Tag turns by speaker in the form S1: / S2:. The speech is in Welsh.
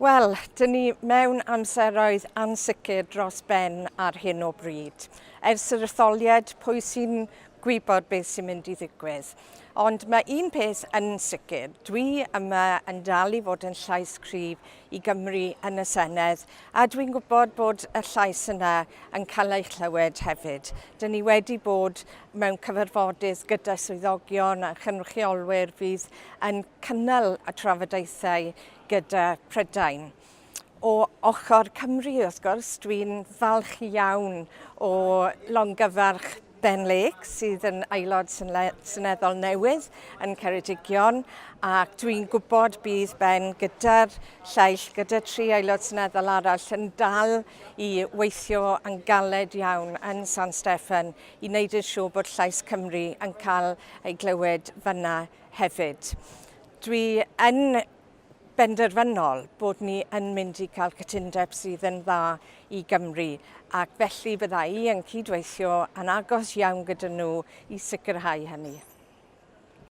S1: Wel, dyn ni mewn amseroedd ansicr dros ben ar hyn o bryd. Ers yr etholiad, pwy sy'n gwybod beth sy'n mynd i ddigwydd. Ond mae un peth yn sicr. Dwi yma yn dal i fod yn llais cryf i Gymru yn y Senedd, a dwi'n gwybod bod y llais yna yn cael ei chlywed hefyd. Dyn ni wedi bod mewn cyfarfodydd gyda swyddogion a chynrychiolwyr fydd yn cynnal y trafodaethau gyda Prydain. O ochr Cymru, wrth gwrs, dwi'n falch iawn o longyfarch Ben Lake sydd yn aelod seneddol newydd yn Ceredigion, ac dwi'n gwybod bydd Ben gyda'r lleill, gyda 3 aelod seneddol arall yn dal i weithio yn galed iawn yn San Steffan i wneud yn siŵr bod llais Cymru yn cael ei glywed fyna hefyd. Dwi yn benderfynol bod ni yn mynd i cael cytundeb sydd yn dda i Gymru, ac felly bydda i yn cydweithio yn agos iawn gyda nhw i sicrhau hynny.